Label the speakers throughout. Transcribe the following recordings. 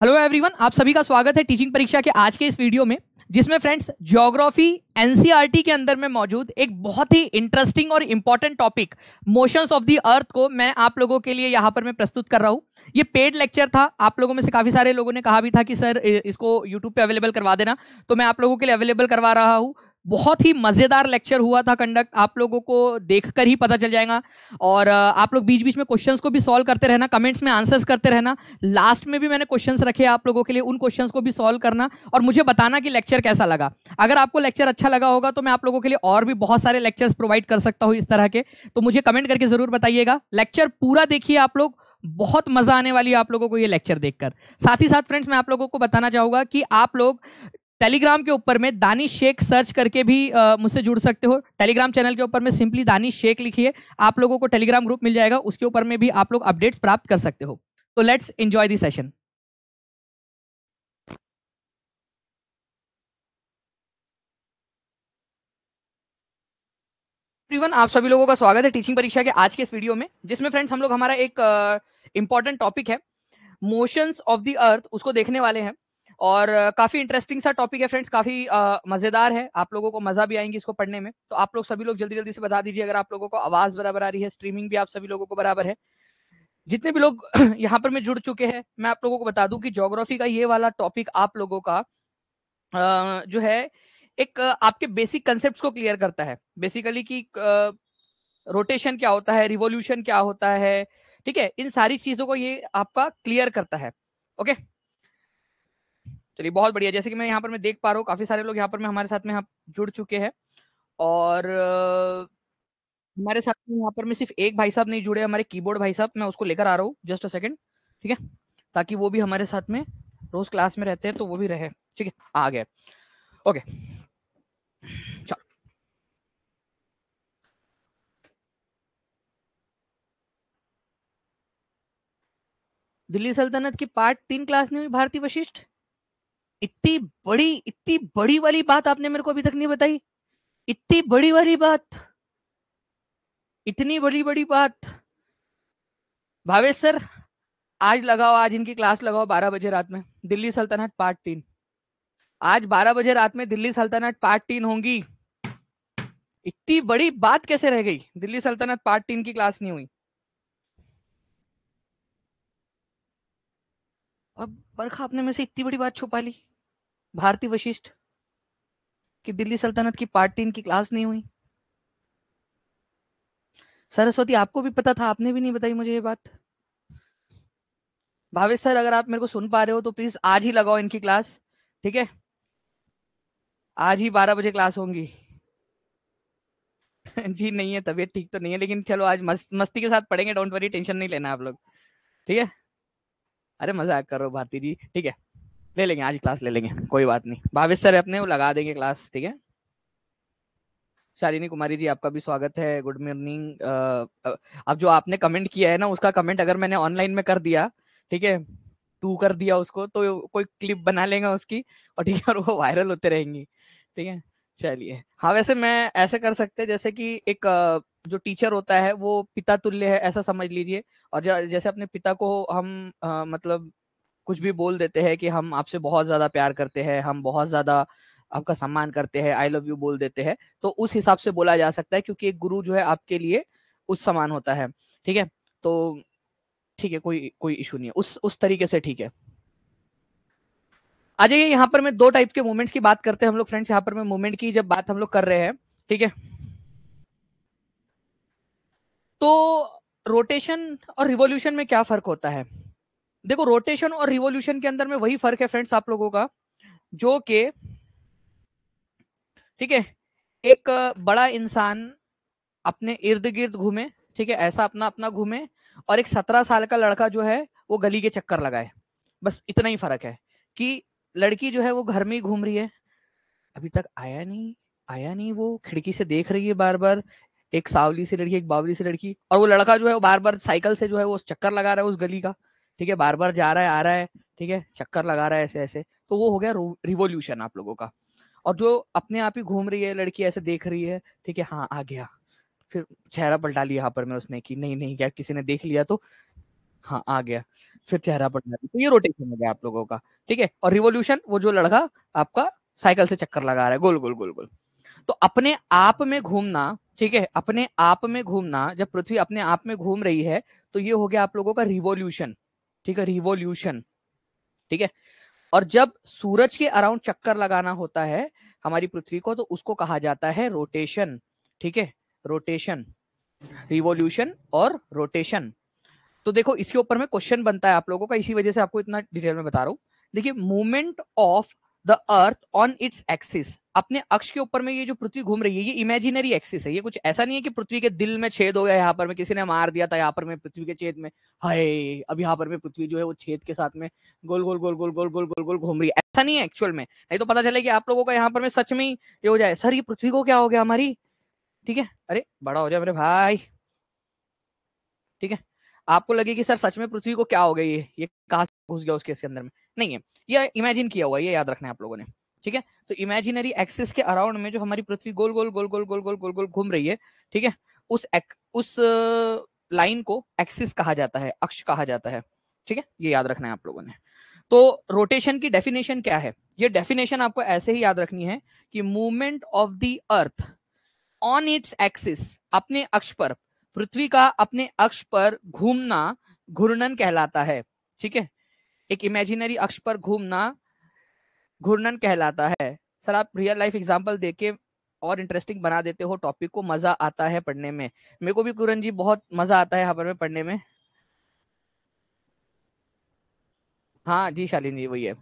Speaker 1: Hello everyone, आप सभी का स्वागत है टीचिंग परीक्षा के आज के इस वीडियो में, जिसमें फ्रेंड्स ज्योग्राफी एनसीईआरटी के अंदर में मौजूद एक बहुत ही इंटरेस्टिंग और important topic motions of the earth को मैं आप लोगों के लिए यहाँ पर मैं प्रस्तुत कर रहा हूँ। ये पेड लेक्चर था। आप लोगों में से काफी सारे लोगों ने कहा भी था कि सर इसको यूट्यूब पे अवेलेबल करवा देना, तो मैं आप लोगों के लिए अवेलेबल करवा रहा हूँ। बहुत ही मजेदार लेक्चर हुआ था कंडक्ट, आप लोगों को देखकर ही पता चल जाएगा। और आप लोग बीच बीच में क्वेश्चंस को भी सॉल्व करते रहना, कमेंट्स में आंसर्स करते रहना। लास्ट में भी मैंने क्वेश्चंस रखे आप लोगों के लिए, उन क्वेश्चंस को भी सॉल्व करना और मुझे बताना कि लेक्चर कैसा लगा। अगर आपको लेक्चर अच्छा लगा होगा तो मैं आप लोगों के लिए और भी बहुत सारे लेक्चर्स प्रोवाइड कर सकता हूँ इस तरह के, तो मुझे कमेंट करके जरूर बताइएगा। लेक्चर पूरा देखिए आप लोग, बहुत मजा आने वाली है आप लोगों को ये लेक्चर देखकर। साथ ही साथ फ्रेंड्स मैं आप लोगों को बताना चाहूंगा कि आप लोग टेलीग्राम के ऊपर में दानिश शेख सर्च करके भी मुझसे जुड़ सकते हो। टेलीग्राम चैनल के ऊपर में सिंपली दानिश शेख लिखिए, आप लोगों को टेलीग्राम ग्रुप मिल जाएगा, उसके ऊपर में भी आप लोग अपडेट्स प्राप्त कर सकते हो। तो let's enjoy the session. Everyone, आप सभी लोगों का स्वागत है टीचिंग परीक्षा के आज के इस वीडियो में, जिसमें फ्रेंड्स हम लोग हमारा एक इंपॉर्टेंट टॉपिक है मोशंस ऑफ द अर्थ, उसको देखने वाले हैं। और काफी इंटरेस्टिंग सा टॉपिक है फ्रेंड्स, काफी मजेदार है, आप लोगों को मजा भी आएंगी इसको पढ़ने में। तो आप लोग सभी लोग जल्दी जल्दी से बता दीजिए अगर आप लोगों को आवाज बराबर आ रही है, स्ट्रीमिंग भी आप सभी लोगों को बराबर है। जितने भी लोग यहाँ पर में जुड़ चुके हैं, मैं आप लोगों को बता दूं कि ज्योग्राफी का ये वाला टॉपिक आप लोगों का जो है एक आपके बेसिक कंसेप्ट को क्लियर करता है। बेसिकली कि रोटेशन क्या होता है, रिवॉल्यूशन क्या होता है, ठीक है, इन सारी चीजों को ये आपका क्लियर करता है। ओके, चलिए बहुत बढ़िया। जैसे कि मैं यहाँ पर मैं देख पा रहा हूँ काफी सारे लोग यहाँ पर में हमारे साथ में यहाँ जुड़ चुके हैं। और हमारे साथ में यहाँ पर में सिर्फ एक भाई साहब नहीं जुड़े, हमारे कीबोर्ड भाई साहब, मैं उसको लेकर आ रहा हूँ, जस्ट अ सेकंड, ठीक है, ताकि वो भी हमारे साथ में रोज क्लास में रहते हैं तो वो भी रहे। ठीक है, आ गए। ओके, चलो। दिल्ली सल्तनत की पार्ट 3 क्लास नहीं हुई भारतीय वशिष्ठ? इतनी बड़ी वाली बात आपने मेरे को अभी तक नहीं बताई। इतनी बड़ी वाली बात, इतनी बड़ी बड़ी बात। भावेश सर, आज लगाओ, आज इनकी क्लास लगाओ 12 बजे रात में, दिल्ली सल्तनत पार्ट 3। आज 12 बजे रात में दिल्ली सल्तनत पार्ट 3 होंगी। इतनी बड़ी बात कैसे रह गई, दिल्ली सल्तनत पार्ट 3 की क्लास नहीं हुई? अब बरखा आपने में से इतनी बड़ी बात छुपा ली, भारतीय वशिष्ठ, कि दिल्ली सल्तनत की पार्ट 3 की क्लास नहीं हुई। सरस्वती, आपको भी पता था, आपने भी नहीं बताई मुझे ये बात। भावेश सर, अगर आप मेरे को सुन पा रहे हो तो प्लीज आज ही लगाओ इनकी क्लास, ठीक है, आज ही 12 बजे क्लास होंगी। जी नहीं है, तबीयत ठीक तो नहीं है, लेकिन चलो आज मस्ती के साथ पढ़ेंगे, डोंट वरी, टेंशन नहीं लेना आप लोग, ठीक है। अरे मजाक करो भारती जी, ठीक है, ले लेंगे आज क्लास, ले लेंगे, कोई बात नहीं। भावेश सर अपने वो लगा देंगे क्लास, ठीक है। शालिनी कुमारी जी, आपका भी स्वागत है, गुड मॉर्निंग। अब जो आपने कमेंट किया है ना, उसका कमेंट अगर मैंने ऑनलाइन में कर दिया, ठीक है, टू कर दिया उसको, तो कोई क्लिप बना लेगा उसकी, और ठीक है, और वो वायरल होते रहेंगी, ठीक है। चलिए, हाँ, वैसे मैं ऐसे कर सकते हैं जैसे कि एक जो टीचर होता है वो पिता तुल्य है, ऐसा समझ लीजिए। और जैसे अपने पिता को हम मतलब कुछ भी बोल देते हैं कि हम आपसे बहुत ज्यादा प्यार करते हैं, हम बहुत ज्यादा आपका सम्मान करते हैं, आई लव यू बोल देते हैं, तो उस हिसाब से बोला जा सकता है, क्योंकि एक गुरु जो है आपके लिए उस समान होता है, ठीक है। तो ठीक है, कोई कोई इशू नहीं है, उस तरीके से, ठीक है। आ जाइए, यहाँ पर मैं दो टाइप के मूवमेंट्स की बात करते हैं हम लोग फ्रेंड्स। यहाँ पर मैं मूवमेंट की जब बात हम लोग कर रहे हैं, ठीक है, तो रोटेशन और रिवॉल्यूशन में क्या फर्क होता है? देखो, रोटेशन और रिवॉल्यूशन के अंदर में वही फर्क है फ्रेंड्स आप लोगों का, जो कि, ठीक है, एक बड़ा इंसान अपने इर्द गिर्द घूमे, ठीक है, ऐसा अपना अपना घूमे, और एक 17 साल का लड़का जो है वो गली के चक्कर लगाए। बस इतना ही फर्क है कि लड़की जो है वो घर में ही घूम रही है, अभी तक आया नहीं, आया नहीं, वो खिड़की से देख रही है बार बार, एक सावली सी लड़की, एक बावली सी लड़की, और वो लड़का जो है वो बार बार साइकिल से जो है वो चक्कर लगा रहा है उस गली का, ठीक है, बार बार जा रहा है, आ रहा है, ठीक है, चक्कर लगा रहा है ऐसे ऐसे। तो वो हो गया रिवॉल्यूशन आप लोगों का। और जो अपने आप ही घूम रही है लड़की, ऐसे देख रही है, ठीक है, हाँ आ गया, फिर चेहरा पलटा लिया यहाँ पर मैं उसने कि नहीं नहीं यार, किसी ने देख लिया तो, हाँ आ गया, फिर चेहरा पड़ जाता है। तो ये रोटेशन हो गया आप लोगों का, ठीक है। और रिवॉल्यूशन, वो जो लड़का आपका साइकिल से चक्कर लगा रहा है गोल गोल गोल गोल। तो अपने आप में घूमना, ठीक है, अपने आप में घूमना, जब पृथ्वी अपने आप में घूम रही है तो ये हो गया आप लोगों का रिवॉल्यूशन, ठीक है, रिवॉल्यूशन, ठीक है। और जब सूरज के अराउंड चक्कर लगाना होता है हमारी पृथ्वी को, तो उसको कहा जाता है रोटेशन, ठीक है, रोटेशन, रिवॉल्यूशन और रोटेशन। तो देखो इसके ऊपर में क्वेश्चन बनता है आप लोगों का, इसी वजह से आपको इतना डिटेल में बता रहा हूं। देखिए, movement of the earth on its axis, अपने अक्ष के ऊपर में ये जो पृथ्वी घूम रही है, ये इमेजिनरी एक्सिस है। ये कुछ ऐसा नहीं है कि पृथ्वी के दिल में छेद हो गया, यहाँ पर में किसी ने मार दिया था, यहाँ पर में पृथ्वी के छेद में, हाय अब यहाँ पर में पृथ्वी जो है वो छेद के साथ में गोल गोल गोल गोल गोल गोल गोल गोल घूम रही है। ऐसा नहीं है एक्चुअल में, नहीं तो पता चले कि आप लोगों का यहाँ पर में सच में ही ये हो जाए, सर ये पृथ्वी को क्या हो गया हमारी, ठीक है, अरे बड़ा हो जाए मेरे भाई, ठीक है। आपको लगे कि सर सच में पृथ्वी को क्या हो गई है, ये कहां से घुस गया उसके इसके अंदर में, नहीं है, ये इमेजिन किया हुआ है, ये याद रखना है आप लोगों ने, ठीक है। तो इमेजिनरी एक्सिस के अराउंड में जो हमारी पृथ्वी गोल गोल गोल गोल गोल गोल गोल गोल घूम रही है, ठीक है, उस लाइन को एक्सिस कहा जाता है, अक्ष कहा जाता है, ठीक है, ये याद रखना है आप लोगों ने। तो रोटेशन की डेफिनेशन क्या है, ये डेफिनेशन आपको ऐसे ही याद रखनी है कि movement of the earth on its axis, अपने अक्ष पर, पृथ्वी का अपने अक्ष पर घूमना घूर्णन कहलाता है, ठीक है। एक इमेजिनरी अक्ष पर घूमना घूर्णन कहलाता है। सर आप रियल लाइफ एग्जांपल देके और इंटरेस्टिंग बना देते हो टॉपिक को, मजा आता है पढ़ने में, मेरे को भी पूरन जी बहुत मजा आता है यहाँ पर में पढ़ने में। हाँ जी शालिनी जी वही है,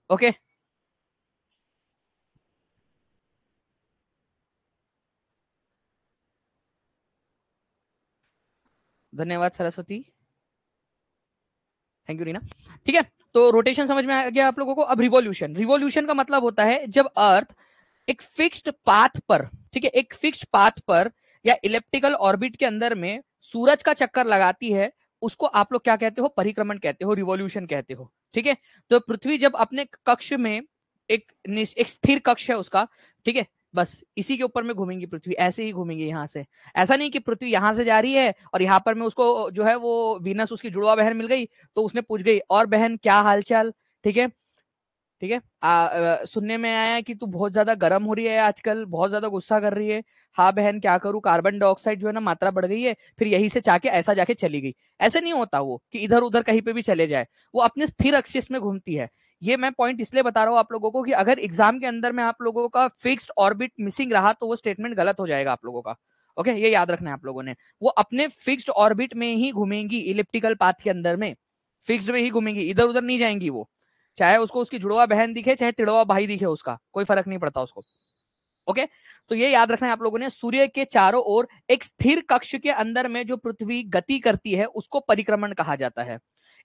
Speaker 1: ओके। धन्यवाद सरस्वती, थैंक यू रीना, ठीक है। तो रोटेशन समझ में आ गया आप लोगों को। अब रिवॉल्यूशन, रिवॉल्यूशन का मतलब होता है जब अर्थ एक फिक्स्ड पाथ पर, ठीक है, एक फिक्स्ड पाथ पर या इलेप्टिकल ऑर्बिट के अंदर में सूरज का चक्कर लगाती है, उसको आप लोग क्या कहते हो, परिक्रमण कहते हो, रिवॉल्यूशन कहते हो, ठीक है। तो पृथ्वी जब अपने कक्ष में एक स्थिर कक्ष है उसका, ठीक है, बस इसी के ऊपर में घूमेंगी पृथ्वी, ऐसे ही घूमेंगी यहाँ से। ऐसा नहीं कि पृथ्वी यहाँ से जा रही है और यहाँ पर में उसको जो है वो वीनस उसकी जुड़वा बहन मिल गई तो उसने पूछ गई और बहन क्या हालचाल, ठीक है, ठीक है। सुनने में आया है कि तू बहुत ज्यादा गर्म हो रही है आजकल, बहुत ज्यादा गुस्सा कर रही है, हाँ बहन क्या करूं, कार्बन डाइऑक्साइड जो है ना मात्रा बढ़ गई है, फिर यहीं से जाके ऐसा जाके चली गई। ऐसे नहीं होता वो कि इधर उधर कहीं पे भी चले जाए, वो अपने स्थिर एक्सिस में घूमती है। ये मैं पॉइंट इसलिए बता रहा हूँ आप लोगों को कि अगर एग्जाम के अंदर में आप लोगों का फिक्स्ड ऑर्बिट मिसिंग रहा तो वो स्टेटमेंट गलत हो जाएगा आप लोगों का, ओके। ये याद रखना है आप लोगों ने, वो अपने फिक्स्ड ऑर्बिट में ही घूमेंगी, इलिप्टिकल पाथ के अंदर में फिक्स्ड में ही घूमेंगी, इधर उधर नहीं जाएंगी वो, चाहे उसको उसकी जुड़वा बहन दिखे चाहे तिड़वा भाई दिखे, उसका कोई फर्क नहीं पड़ता उसको, ओके। तो ये याद रखना है आप लोगों ने, सूर्य के चारों ओर एक स्थिर कक्ष के अंदर में जो पृथ्वी गति करती है उसको परिक्रमण कहा जाता है।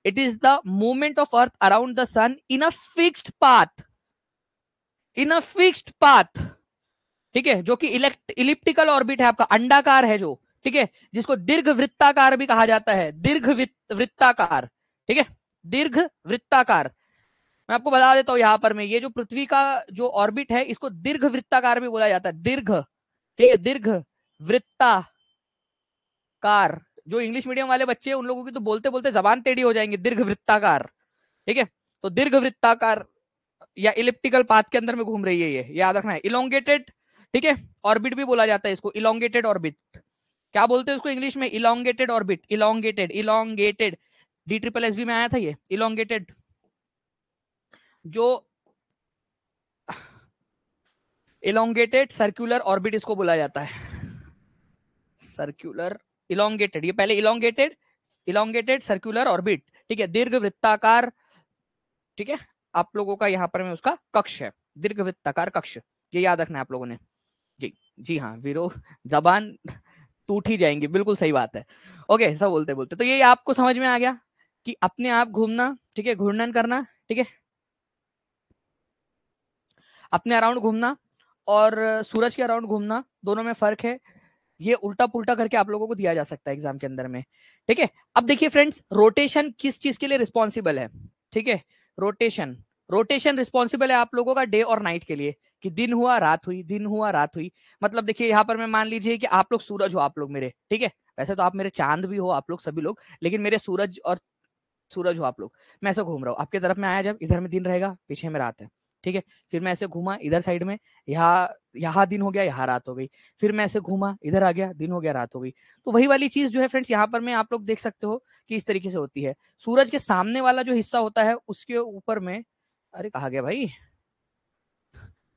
Speaker 1: It is the movement of earth around the sun in a fixed path, in a fixed path, ठीक है, जो कि इलिप्टिकल ऑर्बिट है आपका, अंडाकार है जो, ठीक है, जिसको दीर्घ वृत्ताकार भी कहा जाता है, दीर्घ वृत्ताकार, ठीक है, दीर्घ वृत्ताकार। मैं आपको बता देता हूं यहां पर में, ये जो पृथ्वी का जो ऑर्बिट है इसको दीर्घ वृत्ताकार भी बोला जाता है, दीर्घ, ठीक है, दीर्घ वृत्ताकार। जो इंग्लिश मीडियम वाले बच्चे हैं उन लोगों की तो बोलते बोलते जबान टेढ़ी हो जाएंगे, दीर्घ वृत्ताकार, ठीक है। तो दीर्घ वृत्ताकार या इलिप्टिकल पाथ के अंदर में घूम रही है, ये याद रखना है। इलोंगेटेड, ठीक है, ऑर्बिट भी बोला जाता है इसको, इलोंगेटेड ऑर्बिट, क्या बोलते हैं उसको इंग्लिश में, elongated orbit, elongated, elongated, D triple S B में आया था ये इलोंगेटेड, जो इलोंगेटेड सर्कुलर ऑर्बिट इसको बोला जाता है, सर्कुलर इलोंगेटेड, ये पहले इलोंगेटेड, इलोंगेटेड सर्कुलर ऑर्बिट, ठीक है, दीर्घ वृत्ताकार, ठीक है। आप लोगों का यहाँ पर में उसका कक्ष है, दीर्घ वृत्ताकार कक्ष, ये याद रखना है आप लोगों ने जी। जी हाँ वीरो, जबान टूट ही जाएंगे, बिल्कुल सही बात है, ओके। सब बोलते बोलते तो ये आपको समझ में आ गया कि अपने आप घूमना, ठीक है, घूर्णन करना, ठीक है, अपने अराउंड घूमना और सूरज के अराउंड घूमना, दोनों में फर्क है। ये उल्टा पुल्टा करके आप लोगों को दिया जा सकता है एग्जाम के अंदर में, ठीक है। अब देखिए फ्रेंड्स, रोटेशन किस चीज के लिए रिस्पॉन्सिबल है, ठीक है, रोटेशन, रोटेशन रिस्पॉन्सिबल है आप लोगों का डे और नाइट के लिए, कि दिन हुआ रात हुई, दिन हुआ रात हुई। मतलब देखिए यहाँ पर मैं मान लीजिए कि आप लोग सूरज हो, आप लोग मेरे, ठीक है, वैसे तो आप मेरे चांद भी हो आप लोग सभी लोग, लेकिन मेरे सूरज हो आप लोग। मैं ऐसे घूम रहा हूँ, आपके तरफ में आया जब, इधर में दिन रहेगा, पीछे में रात है, ठीक है। फिर मैं ऐसे घूमा इधर साइड में, यहाँ यहाँ दिन हो गया, यहाँ रात हो गई। फिर मैं ऐसे घूमा इधर आ गया, दिन हो गया, रात हो गई। तो वही वाली चीज जो है फ्रेंड्स यहाँ पर में आप लोग देख सकते हो कि इस तरीके से होती है। सूरज के सामने वाला जो हिस्सा होता है उसके ऊपर में, अरे कहा गया भाई,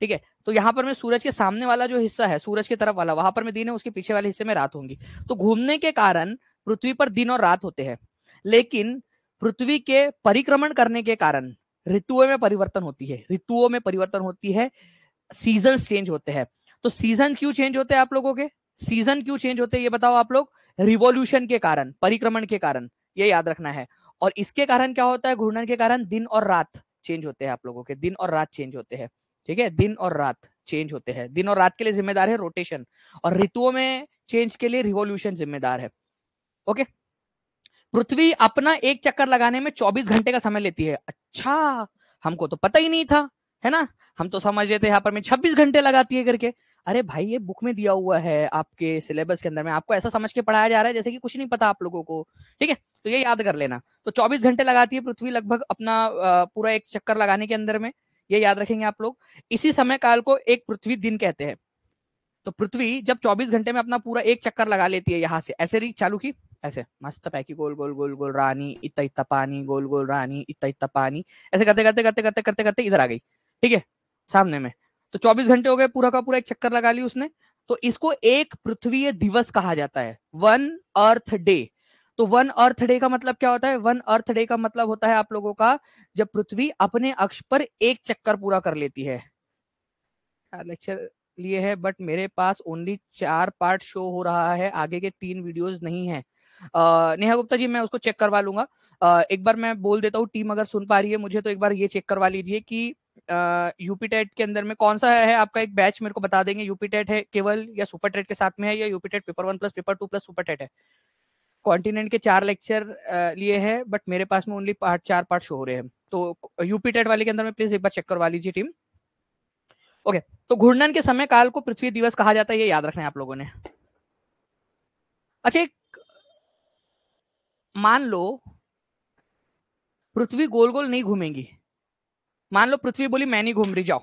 Speaker 1: ठीक है। तो यहाँ पर मैं सूरज के सामने वाला जो हिस्सा है, सूरज की तरफ वाला, वहां पर में दिन है, उसके पीछे वाले हिस्से में रात होंगी। तो घूमने के कारण पृथ्वी पर दिन और रात होते हैं, लेकिन पृथ्वी के परिक्रमण करने के कारण ऋतुओं में परिवर्तन होती है, ऋतुओं में परिवर्तन होती है, सीजन चेंज होते हैं। तो सीजन क्यों चेंज होते हैं आप लोगों के, सीजन क्यों चेंज होते हैं ये बताओ आप लोग, रिवॉल्यूशन के कारण, परिक्रमण के कारण, ये याद रखना है। और इसके कारण क्या होता है, घूर्णन के कारण दिन और रात चेंज होते हैं आप लोगों के, दिन और रात चेंज होते हैं, ठीक है। दिन और रात चेंज होते हैं, दिन और रात के लिए जिम्मेदार है रोटेशन, और ऋतुओं में चेंज के लिए रिवॉल्यूशन जिम्मेदार है। ओके, पृथ्वी अपना एक चक्कर लगाने में 24 घंटे का समय लेती है। अच्छा, हमको तो पता ही नहीं था, है ना, हम तो समझ रहे थे यहाँ पर मैं 26 घंटे लगाती है करके। अरे भाई ये बुक में दिया हुआ है आपके सिलेबस के अंदर में, आपको ऐसा समझ के पढ़ाया जा रहा है जैसे कि कुछ नहीं पता आप लोगों को, ठीक है। तो ये याद कर लेना। तो 24 घंटे लगाती है पृथ्वी लगभग अपना पूरा एक चक्कर लगाने के अंदर में, ये याद रखेंगे आप लोग। इसी समय काल को एक पृथ्वी दिन कहते हैं। तो पृथ्वी जब 24 घंटे में अपना पूरा एक चक्कर लगा लेती है, यहाँ से ऐसे रीच चालू की, ऐसे मस्त पैकी गोल गोल गोल गोल रानी इतना इतना पानी, गोल गोल रानी इतना इतना पानी, ऐसे करते करते करते करते करते करते इधर आ गई, ठीक है, सामने में। तो 24 घंटे हो गए, पूरा का पूरा एक चक्कर लगा ली उसने। तो इसको एक पृथ्वी दिवस कहा जाता है, वन अर्थ डे। तो वन अर्थ डे का मतलब क्या होता है, वन अर्थ डे का मतलब होता है आप लोगों का जब पृथ्वी अपने अक्ष पर एक चक्कर पूरा कर लेती है। लेक्चर लिए है बट मेरे पास ओनली 4 पार्ट शो हो रहा है, आगे के 3 वीडियोस नहीं है। नेहा गुप्ता जी मैं उसको चेक करवा लूंगा। एक बार मैं बोल देता हूँ, टीम अगर सुन पा रही है मुझे तो एक बार ये चेक करवा लीजिए कि यूपी टेट के अंदर में कौन सा है आपका एक बैच, मेरे को बता देंगे यूपी टेट है केवल या सुपर टेट के साथ में है, या UP TET paper 1 plus paper 2 plus super TET है। कॉन्टिनेंट के 4 लेक्चर लिए हैं बट मेरे पास में ओनली 4 पार्ट शो हो रहे हैं। तो यूपी टेट वाले के अंदर में प्लीज एक बार चेक करवा लीजिए टीम। ओके, तो घूर्णन के समय काल को पृथ्वी दिवस कहा जाता है, ये याद रखना है आप लोगों ने। अच्छा, एक मान लो पृथ्वी गोल गोल नहीं घूमेंगी, मान लो पृथ्वी बोली मैं नहीं घूम रही, जाओ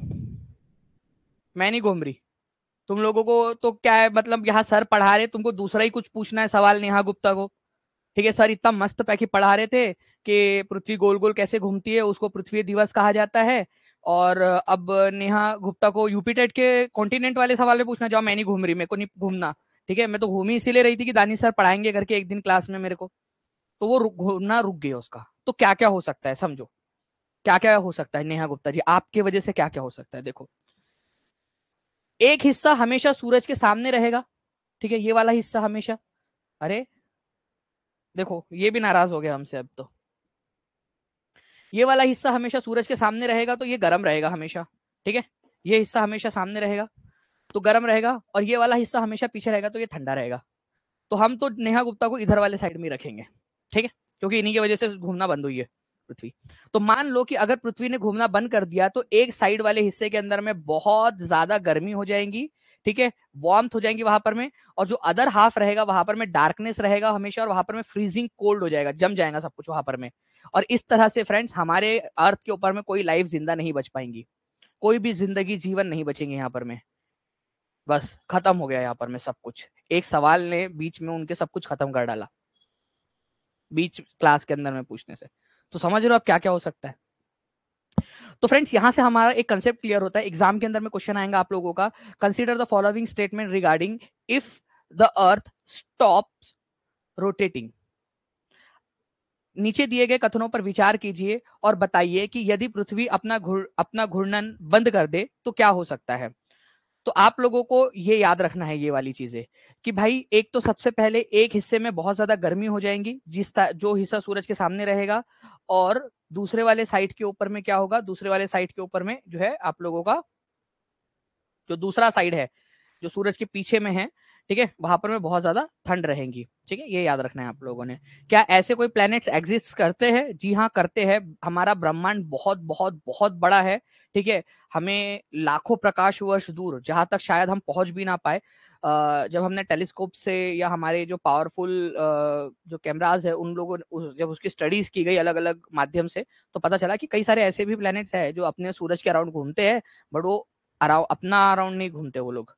Speaker 1: मैं नहीं घूम रही। तुम लोगों को तो क्या है, मतलब यहाँ सर पढ़ा रहे, तुमको दूसरा ही कुछ पूछना है सवाल नेहा गुप्ता को, ठीक है। सर इतना मस्त पैकी पढ़ा रहे थे कि पृथ्वी गोल गोल कैसे घूमती है, उसको पृथ्वी दिवस कहा जाता है। और अब नेहा गुप्ता को यूपी टेट के कॉन्टिनेंट वाले सवाल में पूछना, जाओ मैं नहीं घूम रही, मेरे को नहीं घूमना, ठीक है। मैं तो घूमी इसीलिए रही थी कि दानी सर पढ़ाएंगे करके एक दिन क्लास में मेरे को, तो वो घूमना रुक गया उसका। तो क्या क्या हो सकता है समझो, क्या क्या हो सकता है नेहा गुप्ता जी आपके वजह से क्या क्या हो सकता है। देखो, एक हिस्सा हमेशा सूरज के सामने रहेगा, ठीक है, ये वाला हिस्सा हमेशा, अरे देखो ये भी नाराज हो गया हमसे अब तो, ये वाला हिस्सा हमेशा सूरज के सामने रहेगा तो ये गर्म रहेगा हमेशा, ठीक है। ये हिस्सा हमेशा सामने रहेगा तो गर्म रहेगा, और ये वाला हिस्सा हमेशा पीछे रहेगा तो ये ठंडा रहेगा। तो हम तो नेहा गुप्ता को इधर वाले साइड में रखेंगे, ठीक है, क्योंकि इन्हीं की वजह से घूमना बंद हुई है पृथ्वी। तो मान लो कि अगर पृथ्वी ने घूमना बंद कर दिया तो एक साइड वाले हिस्से के अंदर में बहुत ज्यादा गर्मी हो जाएगी, ठीक है, वार्मथ हो जाएंगी वहां पर में, और जो अदर हाफ रहेगा वहां पर में डार्कनेस रहेगा हमेशा, और वहां पर में फ्रीजिंग कोल्ड हो जाएगा, जम जाएगा सब कुछ वहां पर में। और इस तरह से फ्रेंड्स हमारे अर्थ के ऊपर में कोई लाइफ जिंदा नहीं बच पाएंगी, कोई भी जिंदगी जीवन नहीं बचेंगे यहाँ पर में, बस खत्म हो गया यहाँ पर में सब कुछ। एक सवाल ने बीच में उनके सब कुछ खत्म कर डाला, बीच क्लास के अंदर में पूछने से। तो समझ रहे हो आप क्या क्या हो सकता है। तो फ्रेंड्स यहां से हमारा एक कंसेप्ट क्लियर होता है। एग्जाम के अंदर में क्वेश्चन आएगा आप लोगों का, consider the following statement regarding if the earth stops rotating. नीचे दिए गए कथनों पर विचार कीजिए और बताइए कि यदि पृथ्वी अपना घूर्णन बंद कर दे तो क्या हो सकता है। तो आप लोगों को ये याद रखना है ये वाली चीजें कि भाई एक तो सबसे पहले एक हिस्से में बहुत ज्यादा गर्मी हो जाएंगी, जो हिस्सा सूरज के सामने रहेगा, और दूसरे वाले साइड के ऊपर में क्या होगा, दूसरे वाले साइड के ऊपर में जो है आप लोगों का जो दूसरा साइड है जो सूरज के पीछे में है, ठीक है, वहां पर में बहुत ज्यादा ठंड रहेंगी, ठीक है, ये याद रखना है आप लोगों ने। क्या ऐसे कोई प्लैनेट्स एग्जिस्ट करते हैं, जी हाँ करते हैं। हमारा ब्रह्मांड बहुत बहुत बहुत बड़ा है, ठीक है, हमें लाखों प्रकाश वर्ष दूर जहां तक शायद हम पहुंच भी ना पाए, जब हमने टेलीस्कोप से या हमारे जो पावरफुल जो कैमराज है उन लोगों जब उसकी स्टडीज की गई अलग अलग माध्यम से, तो पता चला कि कई सारे ऐसे भी प्लैनेट्स हैं जो अपने सूरज के अराउंड घूमते हैं, बट वो अपना अराउंड नहीं घूमते वो लोग,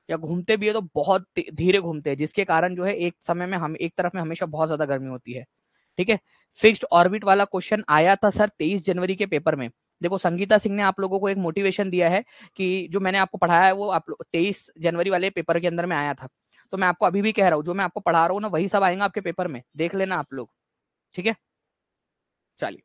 Speaker 1: या घूमते भी है तो बहुत धीरे घूमते हैं, जिसके कारण जो है एक समय में हम एक तरफ में हमेशा बहुत ज्यादा गर्मी होती है। ठीक है, फिक्स्ड ऑर्बिट वाला क्वेश्चन आया था सर 23 जनवरी के पेपर में। देखो संगीता सिंह ने आप लोगों को एक मोटिवेशन दिया है कि जो मैंने आपको पढ़ाया है वो आप 23 जनवरी वाले पेपर के अंदर में आया था, तो मैं आपको अभी भी कह रहा हूँ जो मैं आपको पढ़ा रहा हूँ ना वही सब आएगा आपके पेपर में, देख लेना आप लोग। ठीक है, चलिए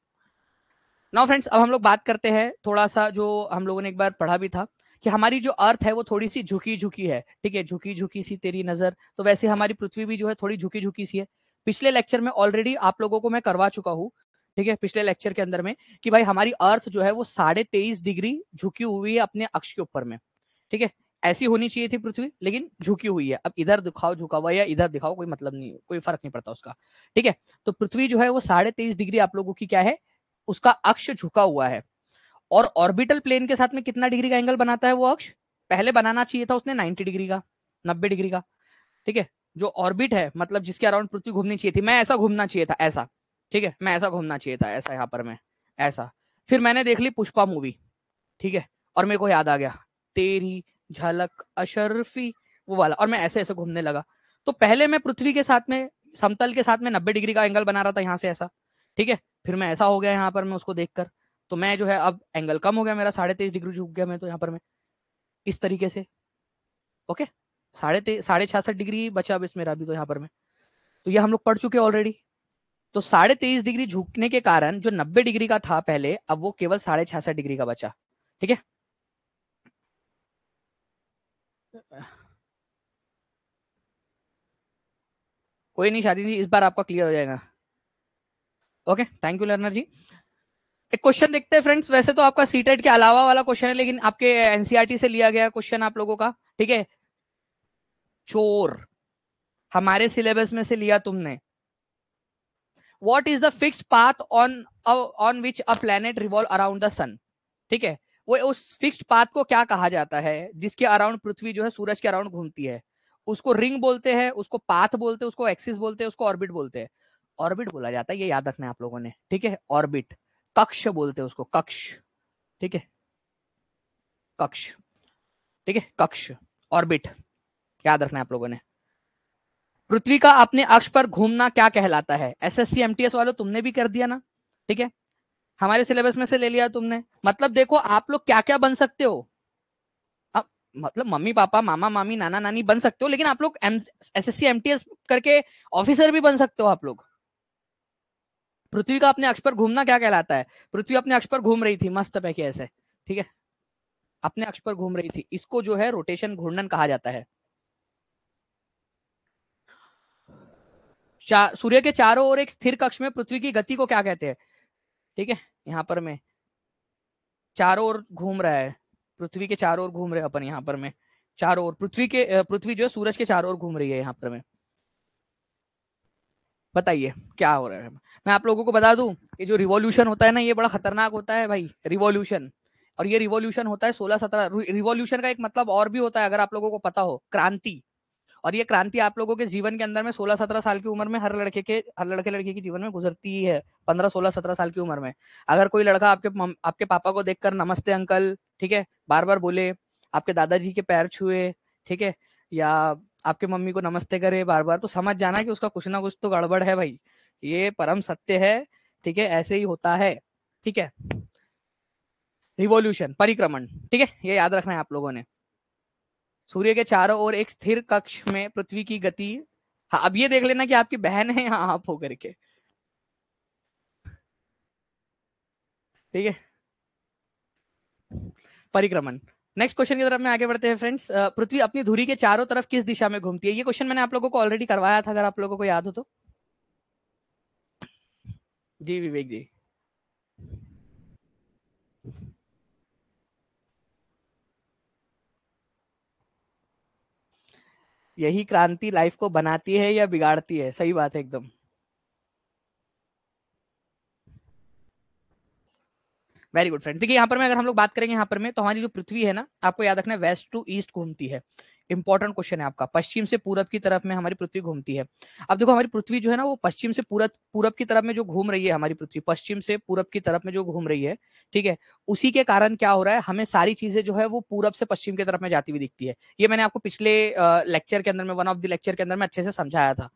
Speaker 1: नाउ फ्रेंड्स, अब हम लोग बात करते हैं थोड़ा सा जो हम लोगों ने एक बार पढ़ा भी था कि हमारी जो अर्थ है वो थोड़ी सी झुकी झुकी है। ठीक है, झुकी झुकी सी तेरी नजर, तो वैसे हमारी पृथ्वी भी जो है थोड़ी झुकी झुकी सी है। पिछले लेक्चर में ऑलरेडी आप लोगों को मैं करवा चुका हूँ, ठीक है, पिछले लेक्चर के अंदर में, कि भाई हमारी अर्थ जो है वो 23.5 डिग्री झुकी हुई है अपने अक्ष के ऊपर में। ठीक है, ऐसी होनी चाहिए थी पृथ्वी, लेकिन झुकी हुई है। अब इधर दिखाओ झुका हुआ या इधर दिखाओ, कोई मतलब नहीं, कोई फर्क नहीं पड़ता उसका। ठीक है, तो पृथ्वी जो है वो 23.5 डिग्री आप लोगों की क्या है, उसका अक्ष झुका हुआ है। और ऑर्बिटल प्लेन के साथ में कितना डिग्री का एंगल बनाता है वो अक्ष, पहले बनाना चाहिए था उसने 90 डिग्री का, 90 डिग्री का। ठीक है, जो ऑर्बिट है मतलब जिसके अराउंड पृथ्वी घूमनी चाहिए थी, मैं ऐसा घूमना चाहिए था ऐसा। ठीक है, मैं ऐसा घूमना चाहिए था ऐसा, यहाँ पर मैं ऐसा। फिर मैंने देख ली पुष्पा मूवी, ठीक है, और मेरे को याद आ गया तेरी झलक अशरफी, वो वाला, और मैं ऐसे ऐसे घूमने लगा। तो पहले मैं पृथ्वी के साथ में समतल के साथ में 90 डिग्री का एंगल बना रहा था यहाँ से ऐसा। ठीक है, फिर मैं ऐसा हो गया यहाँ पर मैं उसको देखकर, तो मैं जो है अब एंगल कम हो गया मेरा, 23.5 डिग्री झुक गया मैं तो यहाँ पर मैं इस तरीके से। ओके, 66.5 डिग्री बचा अब इस मेरा भी तो यहाँ पर मैं, तो ये हम लोग पढ़ चुके ऑलरेडी। तो 23.5 डिग्री झुकने के कारण जो 90 डिग्री का था पहले, अब वो केवल 66.5 डिग्री का बचा। ठीक है, कोई नहीं शादी जी, इस बार आपका क्लियर हो जाएगा। ओके, थैंक यू लर्नर जी। एक क्वेश्चन देखते हैं फ्रेंड्स, वैसे तो आपका सीटेट के अलावा वाला क्वेश्चन है, लेकिन आपके एनसीईआरटी से लिया गया क्वेश्चन आप लोगों का। ठीक है, चोर, हमारे सिलेबस में से लिया तुमने। What is the fixed path on which a planet revolve around the sun. ठीक है, वो उस फिक्स्ड पाथ को क्या कहा जाता है जिसके अराउंड पृथ्वी जो है सूरज के अराउंड घूमती है, उसको रिंग बोलते हैं, उसको पाथ बोलते हैं, उसको एक्सिस बोलते हैं, उसको ऑर्बिट बोलते हैं। ऑर्बिट बोला जाता है, ये याद रखना है आप लोगों ने। ठीक है, ऑर्बिट, कक्ष बोलते हैं उसको, कक्ष। ठीक है, कक्ष। ठीक है, कक्ष, ऑर्बिट, याद रखना है आप लोगों ने। पृथ्वी का अपने अक्ष पर घूमना क्या कहलाता है, एसएससी एमटीएस वालों तुमने भी कर दिया ना। ठीक है, हमारे सिलेबस में से ले लिया तुमने, मतलब देखो आप लोग क्या क्या बन सकते हो। अब मतलब मम्मी पापा मामा मामी नाना नानी बन सकते हो, लेकिन आप लोग एसएससी एमटीएस करके ऑफिसर भी बन सकते हो आप लोग। पृथ्वी का अपने अक्ष पर घूमना क्या कहलाता है, पृथ्वी अपने अक्ष पर घूम रही थी मस्त पैके ऐसे। ठीक है, अपने अक्ष पर घूम रही थी, इसको जो है रोटेशन घूर्णन कहा जाता है। सूर्य के चारों ओर एक स्थिर कक्ष में पृथ्वी की गति को क्या कहते हैं। ठीक है, यहाँ पर मैं चारों ओर घूम रहा है, पृथ्वी के चारों ओर घूम रहे अपन यहाँ पर में, चारों ओर पृथ्वी जो है सूरज के चारों ओर घूम रही है यहाँ पर में। बताइए क्या हो रहा है। मैं आप लोगों को बता दूं, ये जो रिवॉल्यूशन होता है ना ये बड़ा खतरनाक होता है भाई, रिवॉल्यूशन। और ये रिवॉल्यूशन होता है 16-17, रिवॉल्यूशन का एक मतलब और भी होता है अगर आप लोगों को पता हो, क्रांति। और ये क्रांति आप लोगों के जीवन के अंदर में 16-17 साल की उम्र में हर लड़के लड़की के जीवन में गुजरती ही है। 15-16-17 साल की उम्र में अगर कोई लड़का आपके पापा को देखकर नमस्ते अंकल, ठीक है, बार बार बोले, आपके दादाजी के पैर छुए, ठीक है, या आपके मम्मी को नमस्ते करे बार बार, तो समझ जाना कि उसका कुछ ना कुछ तो गड़बड़ है भाई, ये परम सत्य है। ठीक है, ऐसे ही होता है। ठीक है, रिवॉल्यूशन, परिक्रमण, ठीक है, ये याद रखना है आप लोगों ने। सूर्य के चारों ओर एक स्थिर कक्ष में पृथ्वी की गति। हाँ, अब ये देख लेना कि आपकी बहन है या आप हो करके। ठीक है, परिक्रमण। नेक्स्ट क्वेश्चन की तरफ में आगे बढ़ते हैं फ्रेंड्स। पृथ्वी अपनी धुरी के चारों तरफ किस दिशा में घूमती है, ये क्वेश्चन मैंने आप लोगों को ऑलरेडी करवाया था, अगर आप लोगों को याद हो तो। जी विवेक जी, यही क्रांति लाइफ को बनाती है या बिगाड़ती है, सही बात है एकदम। Very good friend. देखिए यहाँ पर में अगर हम लोग बात करेंगे यहाँ पर में, तो हमारी जो पृथ्वी है ना, आपको याद रखना है वेस्ट टू ईस्ट घूमती है। इंपॉर्टेंट क्वेश्चन है आपका, पश्चिम से पूरब की तरफ में हमारी पृथ्वी घूमती है। अब देखो हमारी पृथ्वी जो है ना, वो पश्चिम से पूरब पूरब की तरफ में जो घूम रही है हमारी पृथ्वी, पश्चिम से पूरब की तरफ में जो घूम रही है, ठीक है, उसी के कारण क्या हो रहा है, हमें सारी चीजें जो है वो पूरब से पश्चिम की तरफ में जाती हुई दिखती है। ये मैंने आपको पिछले लेक्चर के अंदर में, वन ऑफ द लेक्चर के अंदर में अच्छे से समझाया था।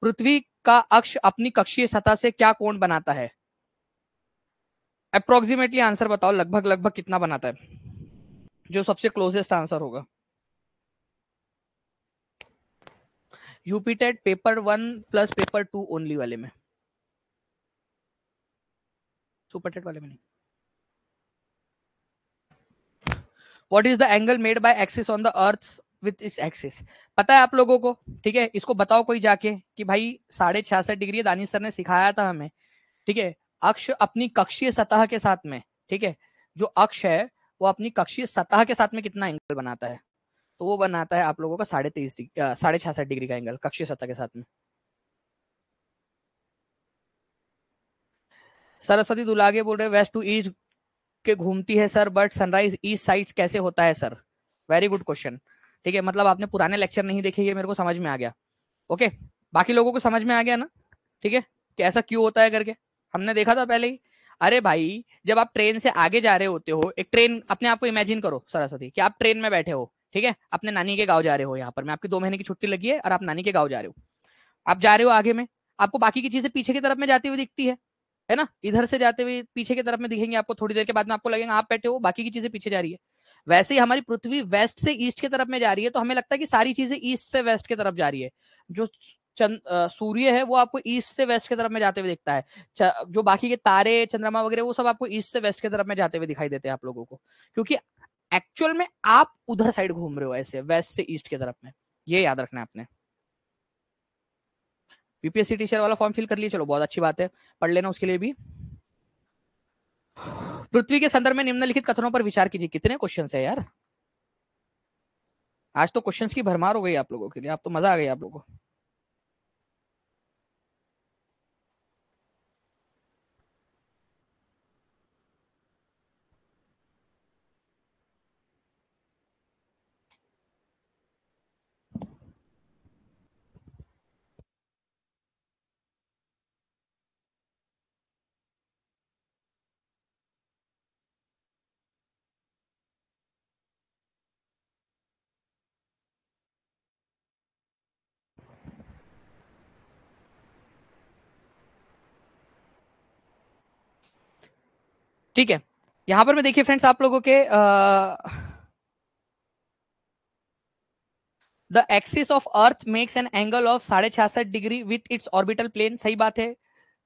Speaker 1: पृथ्वी का अक्ष अपनी कक्षीय सतह से क्या कोण बनाता है? अप्रोक्सीमेटली आंसर बताओ, लगभग लगभग कितना बनाता है, जो सबसे क्लोजेस्ट आंसर होगा। UPTET paper 1 plus paper 2 only वाले में, सुपरटेट वाले में नहीं। What is the angle made by Axis on the earth with इस एक्सिस? पता है आप लोगों को, ठीक है, इसको बताओ कोई जाके कि भाई 66.5 डिग्री, दानिश सर ने सिखाया था हमें, ठीक है। अक्ष अपनी कक्षीय सतह के साथ में, ठीक है, जो अक्ष है वो अपनी कक्षीय सतह के साथ में कितना एंगल बनाता है? तो वो बनाता है आप लोगों का 66.5 डिग्री का एंगल कक्षीय सतह के साथ में। सरस्वती दुलागे बोल रहे वेस्ट टू ईस्ट के घूमती है sir, but sunrise east side कैसे होता है सर? Very good question. ठीक है, मतलब आपने पुराने लेक्चर नहीं देखे, ये मेरे को समझ में आ गया। ओके, बाकी लोगों को समझ में आ गया ना? ठीक है, कि ऐसा क्यों होता है करके, हमने देखा था पहले ही। अरे भाई, जब आप ट्रेन से आगे जा रहे होते हो, एक ट्रेन, अपने आप को इमेजिन करो सरस्वती कि आप ट्रेन में बैठे हो, ठीक है, अपने नानी के गांव जा रहे हो, यहाँ पर मैं आपकी 2 महीने की छुट्टी लगी है और आप नानी के गांव जा रहे हो। आप जा रहे हो आगे में, आपको बाकी की चीजें पीछे की तरफ में जाती हुई दिखती है ना, इधर से जाते हुए पीछे की तरफ में दिखेंगे आपको, थोड़ी देर के बाद में आपको लगेगा आप बैठे हो, बाकी की चीजें पीछे जा रही है। वैसे ही हमारी पृथ्वी वेस्ट से ईस्ट की तरफ में जा रही है, तो हमें लगता है कि सारी चीजें ईस्ट से वेस्ट की तरफ जा रही है। जो सूर्य है वो आपको ईस्ट से वेस्ट की तरफ में जाते हुए दिखता है। जो बाकी के तारे, चंद्रमा वगैरह, वो सब आपको ईस्ट से वेस्ट की तरफ में जाते हुए दिखाई देते हैं आप लोगों को, क्योंकि एक्चुअल में आप उधर साइड घूम रहे हो, ऐसे वेस्ट से ईस्ट की तरफ में। ये याद रखना है आपने। यूपीएससी टीचर वाला फॉर्म फिल कर लिए, चलो बहुत अच्छी बात है, पढ़ लेना उसके लिए भी। पृथ्वी के संदर्भ में निम्नलिखित कथनों पर विचार कीजिए। कितने क्वेश्चंस है यार, आज तो क्वेश्चंस की भरमार हो गई आप लोगों के लिए, आप तो मजा आ गई आप लोगों को। ठीक है, यहां पर मैं देखिए फ्रेंड्स आप लोगों के the axis of earth makes an angle of 66.5 degree with its orbital plane. सही बात है।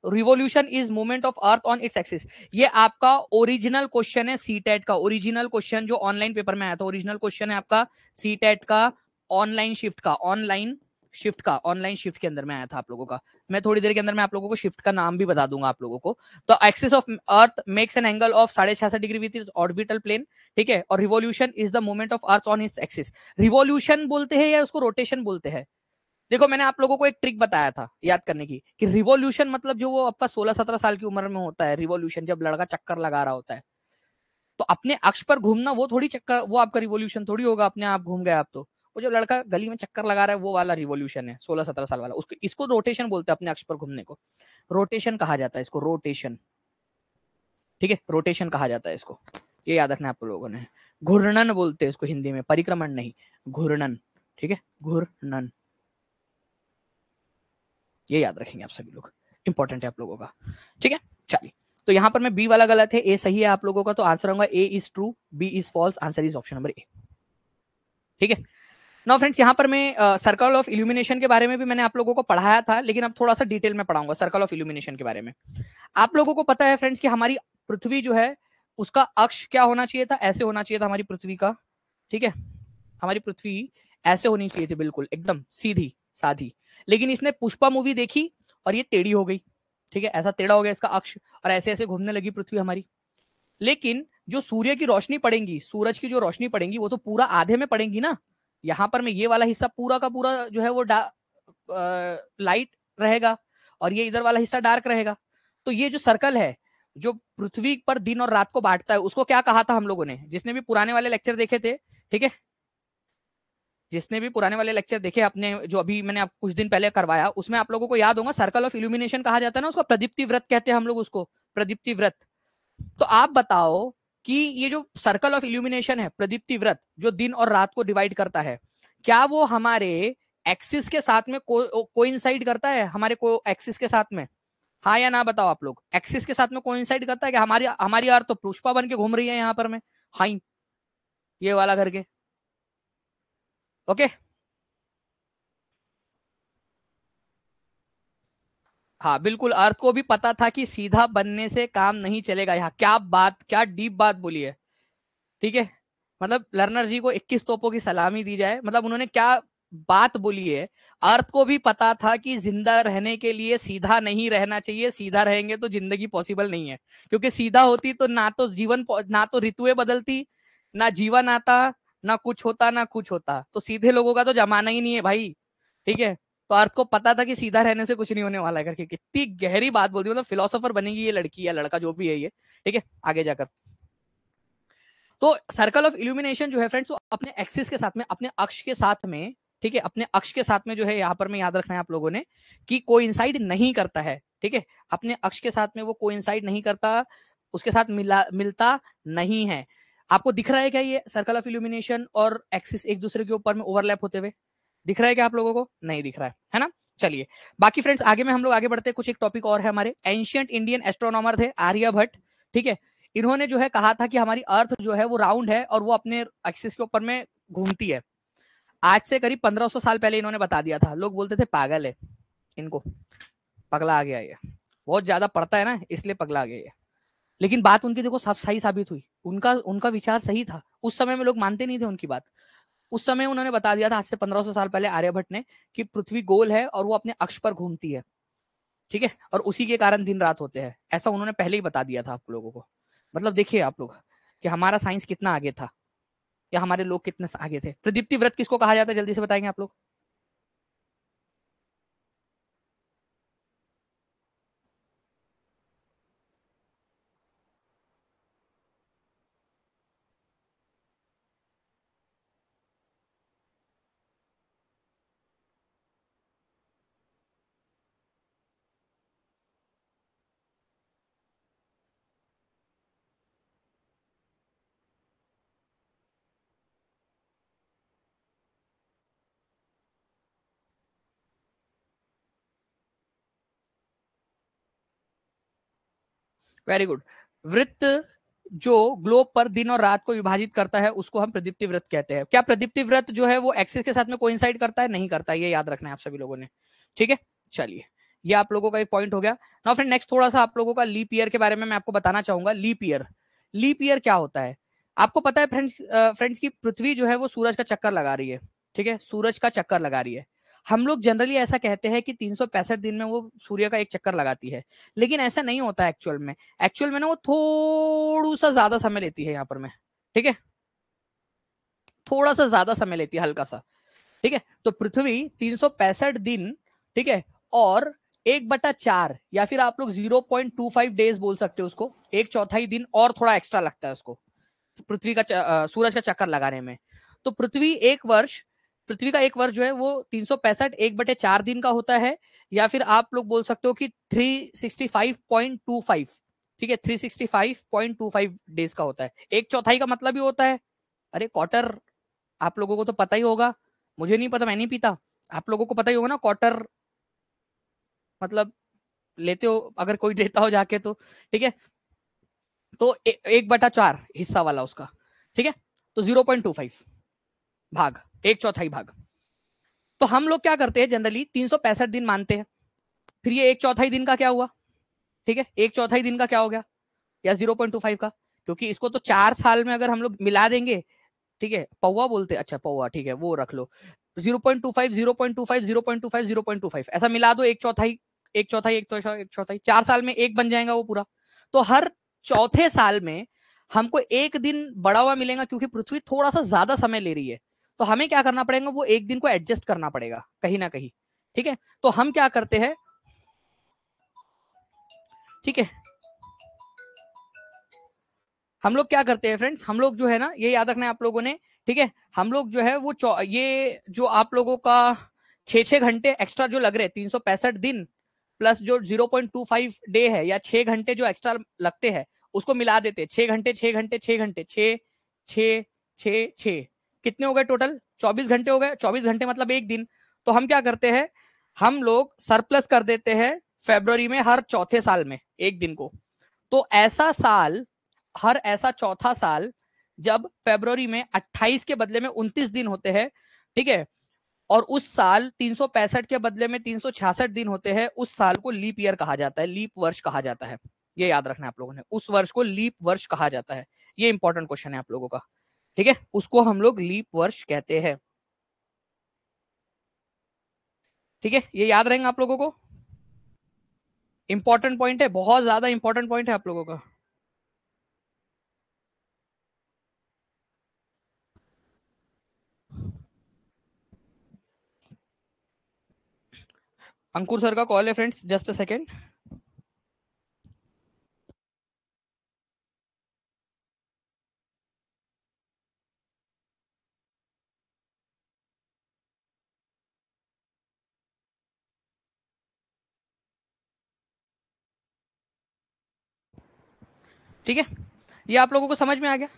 Speaker 1: Revolution is movement of earth on its axis. ये आपका ओरिजिनल क्वेश्चन है सीटेट का, ओरिजिनल क्वेश्चन जो ऑनलाइन पेपर में आया था, ओरिजिनल क्वेश्चन है आपका सीटेट का, ऑनलाइन शिफ्ट का, ऑनलाइन शिफ्ट के अंदर में आया था आप लोगों का। मैं थोड़ी देर के अंदर में आप लोगों को शिफ्ट का नाम भी बता दूंगा आप लोगों को। तो axis of earth makes an angle of 66.5 degree with its orbital plane, ठीक है, और revolution is the movement of earth on its axis. Revolution बोलते हैं या उसको रोटेशन बोलते हैं? देखो मैंने आप लोगों को एक ट्रिक बताया था याद करने की, कि रिवॉल्यूशन मतलब जो वो आपका 16-17 साल की उम्र में होता है, रिवॉल्यूशन जब लड़का चक्कर लगा रहा होता है, तो अपने अक्ष पर घूमना वो थोड़ी चक्कर, वो आपका रिवॉल्यूशन थोड़ी होगा, अपने आप घूम गया आप तो। वो जो लड़का गली में चक्कर लगा रहा है वो वाला रिवॉल्यूशन है, 16-17 साल वाला, उसको, इसको रोटेशन बोलते हैं, अपने अक्ष पर घूमने को रोटेशन कहा जाता है, इसको रोटेशन। ठीक है, रोटेशन कहा जाता है इसको, ये याद रखना आप लोगों ने। घूर्णन बोलते हैं इसको हिंदी में, परिक्रमण नहीं, घूर्णन। ठीक है, घूर्णन, ये याद रखेंगे आप सभी लोग, इंपॉर्टेंट है आप लोगों का। ठीक है, चलिए, तो यहां पर मैं बी वाला गलत है, ए सही है आप लोगों का, तो आंसर होगा A is true, B is false, answer is option number A. ठीक है, नाउ फ्रेंड्स यहां पर मैं सर्कल ऑफ इल्यूमिनेशन के बारे में भी मैंने आप लोगों को पढ़ाया था, लेकिन अब थोड़ा सा डिटेल में पढ़ाऊंगा सर्कल ऑफ इल्यूमिनेशन के बारे में। आप लोगों को पता है फ्रेंड्स कि हमारी पृथ्वी जो है उसका अक्ष क्या होना चाहिए था, ऐसे होना चाहिए था हमारी पृथ्वी का। ठीक है, हमारी पृथ्वी ऐसे होनी चाहिए थी, बिल्कुल एकदम सीधी साधी, लेकिन इसने पुष्पा मूवी देखी और ये टेढ़ी हो गई। ठीक है, ऐसा टेढ़ा हो गया इसका अक्ष, और ऐसे ऐसे घूमने लगी पृथ्वी हमारी। लेकिन जो सूर्य की रोशनी पड़ेगी, सूरज की जो रोशनी पड़ेगी, वो तो पूरा आधे में पड़ेगी ना। यहां पर में ये वाला हिस्सा पूरा का पूरा जो है वो लाइट रहेगा, और ये इधर वाला हिस्सा डार्क रहेगा। तो ये जो सर्कल है, जो पृथ्वी पर दिन और रात को बांटता है उसको क्या कहा था हम लोगों ने, जिसने भी पुराने वाले लेक्चर देखे थे, ठीक है, जिसने भी पुराने वाले लेक्चर देखे अपने, जो अभी मैंने आप कुछ दिन पहले करवाया, उसमें आप लोगों को याद होगा सर्कल ऑफ इल्यूमिनेशन कहा जाता है ना उसको, प्रदीप्ति व्रत कहते हैं हम लोग उसको, प्रदीप्ति व्रत। तो आप बताओ कि ये जो सर्कल ऑफ इल्यूमिनेशन है, प्रदीप्ति व्रत, जो दिन और रात को डिवाइड करता है, क्या वो हमारे एक्सिस के साथ में कोइंसाइड करता है, हमारे को एक्सिस के साथ में? हाँ या ना बताओ आप लोग, एक्सिस के साथ में कोइंसाइड करता है कि हमारी हमारी अर्थ तो पुष्पा बन के घूम रही है यहाँ पर में, हाँ ये वाला करके, ओके। हाँ बिल्कुल, अर्थ को भी पता था कि सीधा बनने से काम नहीं चलेगा। यहाँ क्या बात, क्या डीप बात बोली है, ठीक है। मतलब लर्नर जी को 21 तोपों की सलामी दी जाए, मतलब उन्होंने क्या बात बोली है। अर्थ को भी पता था कि जिंदा रहने के लिए सीधा नहीं रहना चाहिए, सीधा रहेंगे तो जिंदगी पॉसिबल नहीं है, क्योंकि सीधा होती तो ना तो जीवन, ना तो ऋतुएं बदलती, ना जीवन आता, ना कुछ होता, ना कुछ होता। तो सीधे लोगों का तो जमाना ही नहीं है भाई, ठीक है। तो अर्थ को पता था कि सीधा रहने से कुछ नहीं होने वाला है करके। कितनी गहरी बात बोल दी, मतलब फिलोसोफर बनेगी ये लड़की या लड़का जो भी है ये, ठीक है, आगे जाकर। तो सर्कल ऑफ इल्यूमिनेशन जो है फ्रेंड्स, अपने एक्सिस के साथ में, अपने अक्ष के साथ में, ठीक है, अपने अक्ष के साथ में जो है, यहाँ पर में याद रखना है आप लोगों ने कि कोइंसाइड नहीं करता है, ठीक है। अपने अक्ष के साथ में वो कोइंसाइड नहीं करता, उसके साथ मिलता नहीं है। आपको दिख रहा है क्या ये सर्कल ऑफ इल्यूमिनेशन और एक्सिस एक दूसरे के ऊपर में ओवरलैप होते हुए? दिख रहा है क्या आप लोगों को? नहीं दिख रहा है ना। चलिए बाकी फ्रेंड्स आगे में हम लोग आगे बढ़ते हैं। कुछ एक टॉपिक और है हमारे, एंशियंट इंडियन एस्ट्रोनॉमर थे आर्यभट्ट, ठीक है। इन्होंने जो है कहा था कि हमारी अर्थ जो है वो राउंड है और वो अपने एक्सिस के ऊपर में घूमती है। आज से करीब 1500 साल पहले इन्होंने बता दिया था। लोग बोलते थे पागल है, इनको पगला आ गया, ये बहुत ज्यादा पढ़ता है ना इसलिए पगला आ गया ये। लेकिन बात उनकी देखो सब सही साबित हुई, उनका उनका विचार सही था। उस समय में लोग मानते नहीं थे उनकी बात। उस समय उन्होंने बता दिया था आज से 1500 साल पहले आर्यभट्ट ने कि पृथ्वी गोल है और वो अपने अक्ष पर घूमती है, ठीक है, और उसी के कारण दिन रात होते हैं। ऐसा उन्होंने पहले ही बता दिया था आप लोगों को। मतलब देखिए आप लोग कि हमारा साइंस कितना आगे था या हमारे लोग कितने आगे थे। प्रदीप्ति व्रत किसको कहा जाता है, जल्दी से बताएंगे आप लोग? Very good. वृत्त जो ग्लोब पर दिन और रात को विभाजित करता है उसको हम प्रदीप्ति व्रत कहते हैं। क्या प्रदीप्ति व्रत जो है वो एक्सिस के साथ में कोइंसाइड करता है? नहीं करता, ये याद रखना है आप सभी लोगों ने, ठीक है। चलिए ये आप लोगों का एक पॉइंट हो गया। नाउ फ्रेंड नेक्स्ट थोड़ा सा आप लोगों का लीप ईयर के बारे में मैं आपको बताना चाहूंगा। लीप ईयर, लीप ईयर क्या होता है आपको पता है फ्रेंड्स? फ्रेंड्स की पृथ्वी जो है वो सूरज का चक्कर लगा रही है, ठीक है, सूरज का चक्कर लगा रही है। हम लोग जनरली ऐसा कहते हैं कि 365 दिन में वो सूर्य का एक चक्कर लगाती है, लेकिन ऐसा नहीं होता एक्चुअल में। एक्चुअल में ना वो थोड़ा सा ज्यादा समय लेती है यहाँ पर में, ठीक है, थोड़ा सा ज्यादा समय लेती है, हल्का सा, ठीक है। तो पृथ्वी 365 दिन, ठीक है, और 1/4 या फिर आप लोग 0.25 डेज बोल सकते हो उसको, एक चौथाई दिन और थोड़ा एक्स्ट्रा लगता है उसको पृथ्वी का सूरज का चक्कर लगाने में। तो पृथ्वी का एक वर्ष जो है वो 365 1/4 दिन का होता है, या फिर आप लोग बोल सकते हो कि 365.25, ठीक है, 365.25 डेज का होता है। एक चौथाई का मतलब ही होता है, अरे क्वार्टर, आप लोगों को तो पता ही होगा, मुझे नहीं पता, मैं नहीं पीता, आप लोगों को पता ही होगा ना क्वार्टर मतलब, लेते हो अगर कोई लेता हो जाके तो, ठीक है। तो 1/4 हिस्सा वाला उसका, ठीक है, तो 0.25 भाग, एक चौथाई भाग। तो हम लोग क्या करते हैं जनरली 365 दिन मानते हैं, फिर ये एक चौथाई दिन का क्या हुआ, ठीक है, एक चौथाई दिन का क्या हो गया, या 0.25 का, क्योंकि इसको तो 4 साल में अगर हम लोग मिला देंगे, ठीक है, पौवा बोलते, अच्छा पौवा, ठीक है, वो रख लो, 0.25 0.25 0.25 0.25 ऐसा मिला दो, एक चौथाई, एक चौथाई, एक चौथाई, 4 साल में एक बन जाएगा वो पूरा। तो हर चौथे साल में हमको एक दिन बढ़ा हुआ मिलेगा, क्योंकि पृथ्वी थोड़ा सा ज्यादा समय ले रही है। तो हमें क्या करना पड़ेगा, वो एक दिन को एडजस्ट करना पड़ेगा कहीं ना कहीं, ठीक है। तो हम क्या करते हैं, ठीक है, हम लोग क्या करते हैं फ्रेंड्स, हम लोग जो है ना, ये याद रखना है आप लोगों ने, ठीक है। हम लोग जो है वो ये जो आप लोगों का 6 घंटे एक्स्ट्रा जो लग रहे हैं, 365 दिन प्लस जो 0.25 डे है, या 6 घंटे जो एक्स्ट्रा लगते हैं, उसको मिला देते हैं। 6 घंटे 6 घंटे 6 घंटे 6 कितने हो गए टोटल? 24 घंटे हो गए। 24 घंटे मतलब एक दिन। तो हम क्या करते हैं, हम लोग सरप्लस कर देते हैं फेब्रुवरी में, हर चौथे साल में एक दिन को। तो ऐसा साल, हर ऐसा चौथा साल, जब फेब्रुवरी में 28 के बदले में 29 दिन होते हैं, ठीक है, और उस साल 365 के बदले में 366 दिन होते हैं, उस साल को लीप ईयर कहा जाता है, लीप वर्ष कहा जाता है। ये याद रखना है आप लोगों ने, उस वर्ष को लीप वर्ष कहा जाता है। ये इंपॉर्टेंट क्वेश्चन है आप लोगों का, ठीक है। उसको हम लोग लीप वर्ष कहते हैं, ठीक है। ये याद रहेंगे आप लोगों को, इंपॉर्टेंट पॉइंट है, बहुत ज्यादा इंपॉर्टेंट पॉइंट है आप लोगों का। अंकुर सर का कॉल है फ्रेंड्स, जस्ट अ सेकेंड। ठीक है, ये आप लोगों को समझ में आ गया?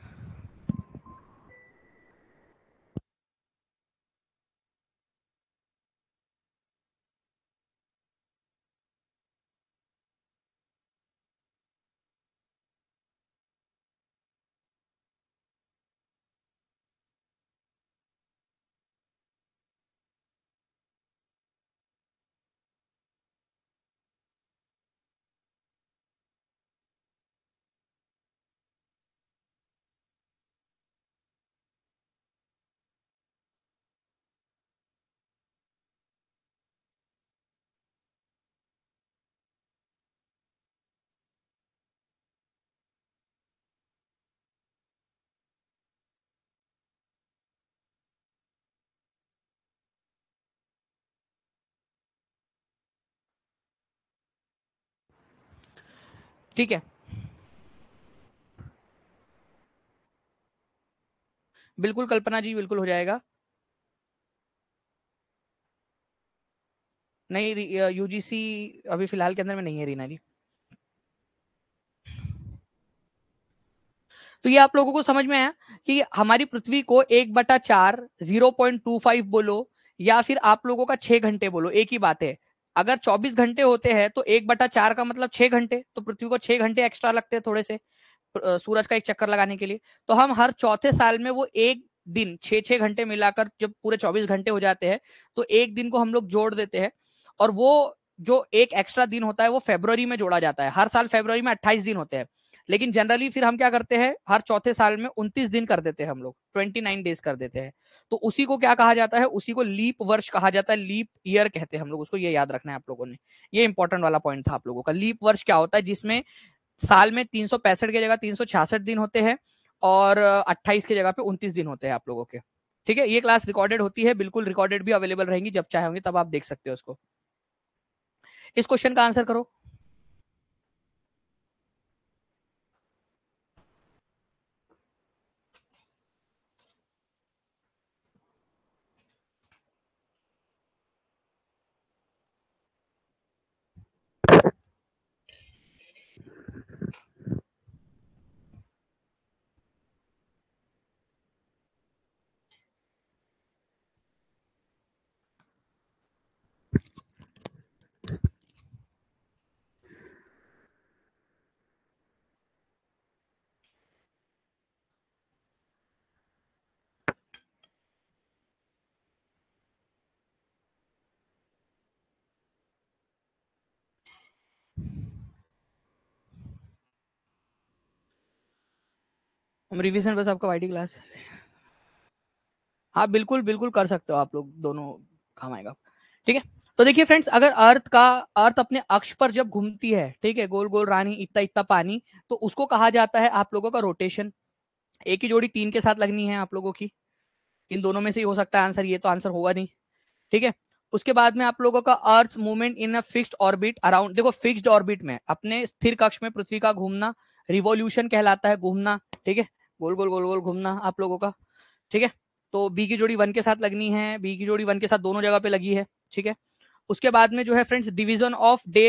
Speaker 1: ठीक है, बिल्कुल कल्पना जी, बिल्कुल हो जाएगा। नहीं, यूजीसी अभी फिलहाल के अंदर में नहीं है रीना जी। तो ये आप लोगों को समझ में आया कि हमारी पृथ्वी को 1/4, 0.25 बोलो, या फिर आप लोगों का 6 घंटे बोलो, एक ही बात है। अगर 24 घंटे होते हैं तो 1/4 का मतलब 6 घंटे, तो पृथ्वी को 6 घंटे एक्स्ट्रा लगते हैं थोड़े से, सूरज का एक चक्कर लगाने के लिए। तो हम हर चौथे साल में वो एक दिन, 6 6 घंटे मिलाकर जब पूरे 24 घंटे हो जाते हैं, तो एक दिन को हम लोग जोड़ देते हैं। और वो जो एक एक्स्ट्रा दिन होता है वो फेब्रुवरी में जोड़ा जाता है। हर साल फेब्रुवरी में 28 दिन होते हैं, लेकिन जनरली फिर हम क्या करते हैं, हर चौथे साल में 29 दिन कर देते हैं हम लोग, 29 डेज कर देते हैं। तो उसी को क्या कहा जाता है, उसी को लीप वर्ष कहा जाता है, लीप ईयर कहते हैं हम लोग उसको। ये याद रखना है आप लोगों ने, ये इंपॉर्टेंट वाला पॉइंट था आप लोगों का। लीप वर्ष क्या होता है, जिसमें साल में 365 की जगह 366 दिन होते हैं, और 28 की जगह पे 29 दिन होते हैं आप लोगों के। ठीक है, ये क्लास रिकॉर्डेड होती है, बिल्कुल रिकॉर्डेड भी अवेलेबल रहेंगी, जब चाहे होंगे तब आप देख सकते हो उसको। इस क्वेश्चन का आंसर करो। हम रिवीजन बस आपका वाईटी क्लास। हाँ बिल्कुल बिल्कुल कर सकते हो आप लोग, दोनों काम आएगा। ठीक है, तो देखिए फ्रेंड्स, अगर अर्थ अपने अक्ष पर जब घूमती है, ठीक है, गोल गोल रानी, इतना इतना पानी, तो उसको कहा जाता है आप लोगों का रोटेशन। एक ही जोड़ी 3 के साथ लगनी है आप लोगों की, इन दोनों में से ही हो सकता है आंसर, ये तो आंसर होगा नहीं। ठीक है, उसके बाद में आप लोगों का earth movement in a fixed orbit around, देखो फिक्स्ड ऑर्बिट में अपने स्थिर कक्ष में पृथ्वी का घूमना रिवॉल्यूशन कहलाता है, घूमना, ठीक है, गोल गोल गोल गोल घूमना आप लोगों का, ठीक है। तो बी की जोड़ी 1 के साथ लगनी है, बी की जोड़ी 1 के साथ दोनों जगह पे लगी है, ठीक है। उसके बाद में जो है friends division of day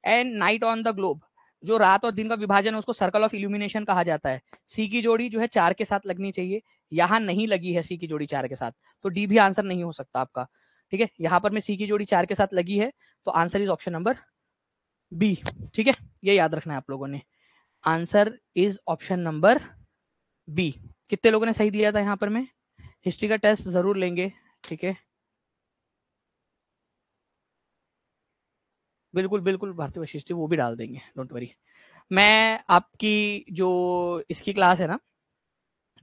Speaker 1: and night on the globe, जो रात और दिन का विभाजन है उसको सर्कल ऑफ इल्यूमिनेशन कहा जाता है। सी की जोड़ी जो है 4 के साथ लगनी चाहिए, यहाँ नहीं लगी है सी की जोड़ी 4 के साथ, तो डी भी आंसर नहीं हो सकता आपका, ठीक है। यहाँ पर में सी की जोड़ी 4 के साथ लगी है, तो answer is option number B, ठीक है, ये याद रखना है आप लोगों ने, answer is option number B. कितने लोगों ने सही दिया था यहाँ पर में? हिस्ट्री का टेस्ट जरूर लेंगे, ठीक है, बिल्कुल बिल्कुल, भारतीय हिस्ट्री वो भी डाल देंगे, डोंट वरी। मैं आपकी जो इसकी क्लास है ना,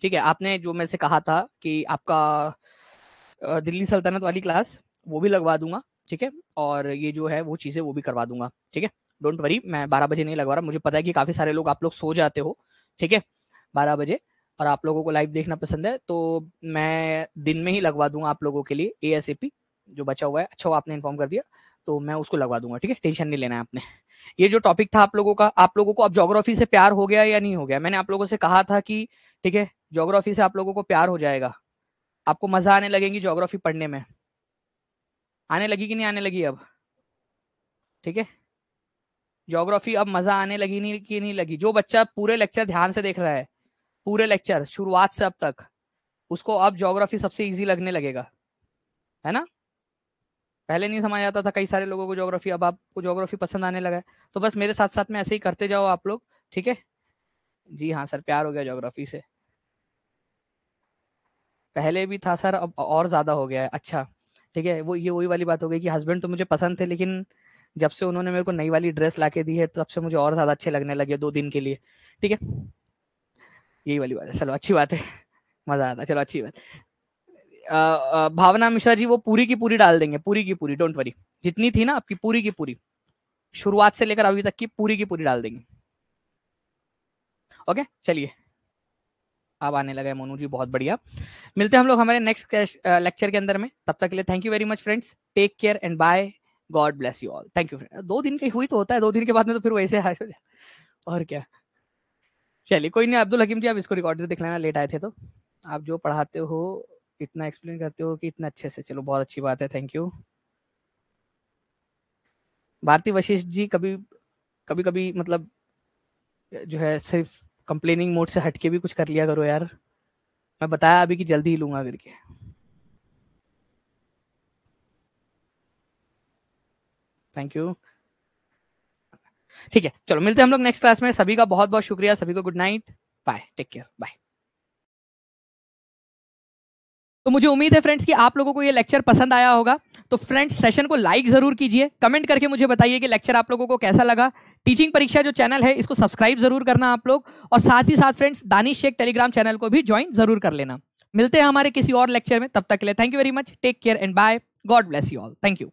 Speaker 1: ठीक है, आपने जो मेरे से कहा था कि आपका दिल्ली सल्तनत वाली क्लास वो भी लगवा दूंगा, ठीक है, और ये जो है वो चीज़ें वो भी करवा दूंगा, ठीक है, डोंट वरी। मैं 12 बजे नहीं लगवा रहा, मुझे पता है कि काफ़ी सारे लोग आप लोग सो जाते हो, ठीक है, 12 बजे, और आप लोगों को लाइव देखना पसंद है, तो मैं दिन में ही लगवा दूंगा आप लोगों के लिए ASAP, जो बचा हुआ है। अच्छा, वो आपने इन्फॉर्म कर दिया, तो मैं उसको लगवा दूंगा, ठीक है, टेंशन नहीं लेना है आपने। ये जो टॉपिक था आप लोगों का, आप लोगों को अब ज्योग्राफी से प्यार हो गया या नहीं हो गया? मैंने आप लोगों से कहा था कि ठीक है, ज्योग्राफी से आप लोगों को प्यार हो जाएगा, आपको मजा आने लगेगी ज्योग्राफी पढ़ने में, आने लगी कि नहीं आने लगी अब? ठीक है, ज्योग्राफी अब मजा आने लगी नहीं कि नहीं लगी? जो बच्चा पूरे लेक्चर ध्यान से देख रहा है, पूरे लेक्चर शुरुआत से अब तक, उसको अब ज्योग्राफी सबसे इजी लगने लगेगा, है ना? पहले नहीं समझ आता था कई सारे लोगों को ज्योग्राफी, अब आपको ज्योग्राफी पसंद आने लगा है, तो बस मेरे साथ साथ में ऐसे ही करते जाओ आप लोग, ठीक है। जी हाँ सर, प्यार हो गया ज्योग्राफी से, पहले भी था सर, अब और ज्यादा हो गया है। अच्छा, ठीक है, वो ये वही वाली बात हो गई कि हस्बैंड तो मुझे पसंद थे, लेकिन जब से उन्होंने मेरे को नई वाली ड्रेस लाके दी है तब से मुझे और ज्यादा अच्छे लगने लगे 2 दिन के लिए, ठीक है, यही वाली बात है। चलो अच्छी बात है, मजा आता, चलो अच्छी बात। भावना मिश्रा जी वो पूरी की पूरी डाल देंगे, पूरी की पूरी, डोंट वरी, जितनी थी ना आपकी पूरी की पूरी, शुरुआत से लेकर अभी तक की पूरी डाल देंगे। ओके चलिए, अब आने लगा है मोनू जी, बहुत बढ़िया। मिलते हैं हम लोग हमारे नेक्स्ट लेक्चर के अंदर में, तब तक के लिए thank you very much friends, take care and bye, God bless you all, thank you friend. 2 दिन की हुई तो होता है, 2 दिन के बाद में तो फिर वैसे और क्या। चलिए कोई नहीं, अब्दुल हकीम जी आप इसको रिकॉर्ड से देख लेना, लेट आए थे तो। आप जो पढ़ाते हो इतना एक्सप्लेन करते हो कि इतना अच्छे से, चलो बहुत अच्छी बात है, थैंक यू। भारती वशिष्ठ जी कभी कभी कभी मतलब जो है सिर्फ कंप्लेनिंग मोड से हटके भी कुछ कर लिया करो यार, मैं बताया अभी कि जल्दी ही लूंगा करके। थैंक यू, ठीक है, चलो मिलते हैं हम लोग नेक्स्ट क्लास में। सभी का बहुत बहुत शुक्रिया, सभी को good night, bye, take care, bye. तो मुझे उम्मीद है फ्रेंड्स कि आप लोगों को ये लेक्चर पसंद आया होगा, तो फ्रेंड्स सेशन को लाइक जरूर कीजिए, कमेंट करके मुझे बताइए कि लेक्चर आप लोगों को कैसा लगा। टीचिंग परीक्षा जो चैनल है इसको सब्सक्राइब जरूर करना आप लोग, और साथ ही साथ friends Danish Shaikh Telegram channel को भी ज्वाइन जरूर कर लेना। मिलते हैं हमारे किसी और लेक्चर में, तब तक के लिए thank you very much, take care and bye, God bless you all, thank you.